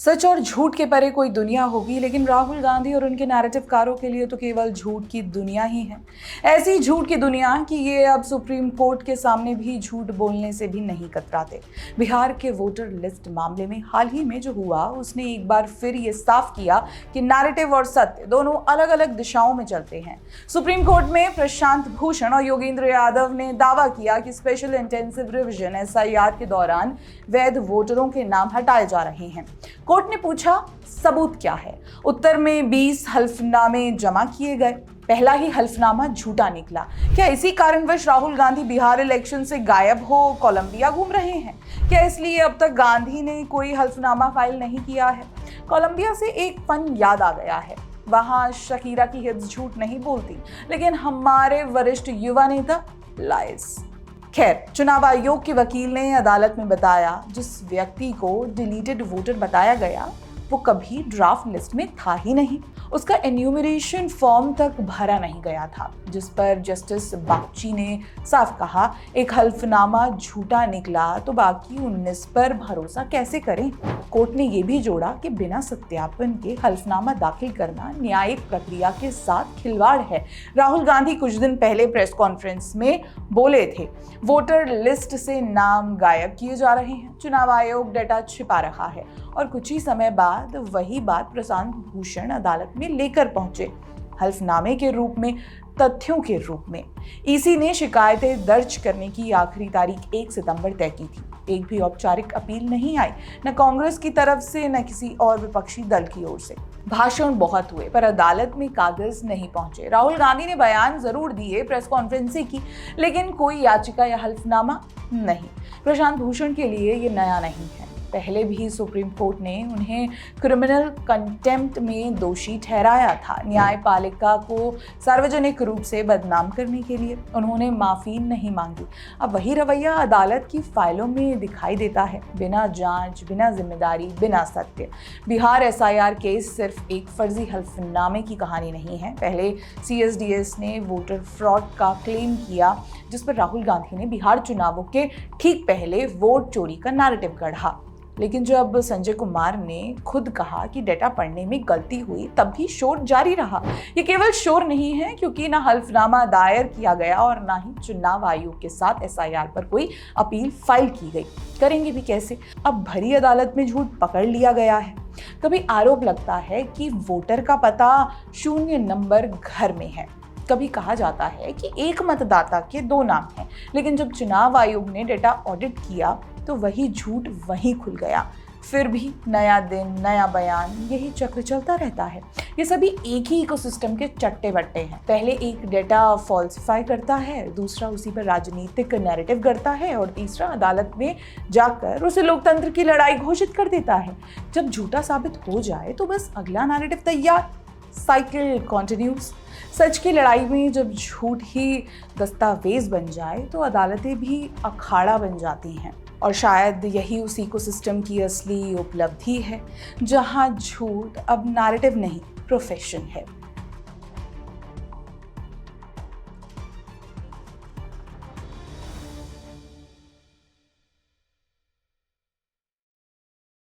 सच और झूठ के परे कोई दुनिया होगी, लेकिन राहुल गांधी और उनके नैरेटिवकारों के लिए तो केवल झूठ की दुनिया ही है। ऐसी झूठ की दुनिया कि ये अब सुप्रीम कोर्ट के सामने भी झूठ बोलने से भी नहीं कतराते। बिहार के वोटर लिस्ट मामले में हाल ही में जो हुआ, उसने एक बार फिर ये साफ किया कि नैरेटिव और सत्य दोनों अलग अलग दिशाओं में चलते हैं। सुप्रीम कोर्ट में प्रशांत भूषण और योगेंद्र यादव ने दावा किया कि स्पेशल इंटेंसिव रिवीजन एसआईआर के दौरान वैध वोटरों के नाम हटाए जा रहे हैं। कोर्ट ने पूछा, सबूत क्या है? उत्तर में 20 हल्फनामे जमा किए गए। पहला ही हल्फनामा झूठा निकला। क्या इसी कारणवश राहुल गांधी बिहार इलेक्शन से गायब हो कोलंबिया घूम रहे हैं? क्या इसलिए अब तक गांधी ने कोई हल्फनामा फाइल नहीं किया है? कोलंबिया से एक फन याद आ गया है। वहां शकीरा की हिप्स झूठ नहीं बोलती, लेकिन हमारे वरिष्ठ युवा नेता लाइज। खैर, चुनाव आयोग के वकील ने अदालत में बताया, जिस व्यक्ति को डिलीटेड वोटर बताया गया वो कभी ड्राफ्ट लिस्ट में था ही नहीं। उसका एन्यूमरेशन फॉर्म तक भरा नहीं गया था, जिस पर जस्टिस बागची ने साफ कहा, एक हल्फनामा झूठा निकला तो बाकी 19 पर भरोसा कैसे करें? कोर्ट ने यह भी जोड़ा कि बिना सत्यापन के हल्फनामा दाखिल करना न्यायिक प्रक्रिया के साथ खिलवाड़ है। राहुल गांधी कुछ दिन पहले प्रेस कॉन्फ्रेंस में बोले थे, वोटर लिस्ट से नाम गायब किए जा रहे हैं, चुनाव आयोग डेटा छिपा रहा है। और कुछ ही समय बाद वही बात प्रशांत भूषण अदालत में लेकर पहुंचे, हल्फनामे के रूप में, तथ्यों के रूप में। ईसी ने शिकायतें दर्ज करने की आखिरी तारीख 1 सितंबर तय की थी। एक भी औपचारिक अपील नहीं आई, न कांग्रेस की तरफ से न किसी और विपक्षी दल की ओर से। भाषण बहुत हुए पर अदालत में कागज नहीं पहुंचे। राहुल गांधी ने बयान जरूर दिए, प्रेस कॉन्फ्रेंस की, लेकिन कोई याचिका या हल्फनामा नहीं। प्रशांत भूषण के लिए ये नया नहीं है। पहले भी सुप्रीम कोर्ट ने उन्हें क्रिमिनल कंटेम्प्ट में दोषी ठहराया था, न्यायपालिका को सार्वजनिक रूप से बदनाम करने के लिए। उन्होंने माफी नहीं मांगी। अब वही रवैया अदालत की फाइलों में दिखाई देता है, बिना जांच, बिना जिम्मेदारी, बिना सत्य। बिहार एसआईआर केस सिर्फ एक फर्जी हल्फनामे की कहानी नहीं है। पहले सीएसडीएस ने वोटर फ्रॉड का क्लेम किया, जिस पर राहुल गांधी ने बिहार चुनावों के ठीक पहले वोट चोरी का नैरेटिव गढ़ा। लेकिन जब संजय कुमार ने खुद कहा कि डेटा पढ़ने में गलती हुई, तब भी शोर जारी रहा। ये केवल शोर नहीं है, क्योंकि ना हल्फनामा दायर किया गया और ना ही चुनाव आयोग के साथ एसआईआर पर कोई अपील फाइल की गई। करेंगे भी कैसे? अब भरी अदालत में झूठ पकड़ लिया गया है। कभी आरोप लगता है कि वोटर का पता 0 नंबर घर में है। कभी कहा जाता है कि एक मतदाता के 2 नाम हैं, लेकिन जब चुनाव आयोग ने डेटा ऑडिट किया तो वही झूठ वहीं खुल गया। फिर भी नया दिन, नया बयान, यही चक्र चलता रहता है। ये सभी एक ही इकोसिस्टम के चट्टे बट्टे हैं। पहले एक डेटा फॉल्सिफाई करता है, दूसरा उसी पर राजनीतिक नैरेटिव करता है और तीसरा अदालत में जाकर उसे लोकतंत्र की लड़ाई घोषित कर देता है। जब झूठा साबित हो जाए तो बस अगला नैरेटिव तैयार, साइकिल कॉन्टिन्यूज। सच की लड़ाई में जब झूठ ही दस्तावेज बन जाए तो अदालतें भी अखाड़ा बन जाती हैं। और शायद यही उस इकोसिस्टम की असली उपलब्धि है, जहां झूठ अब नैरेटिव नहीं, प्रोफेशन है।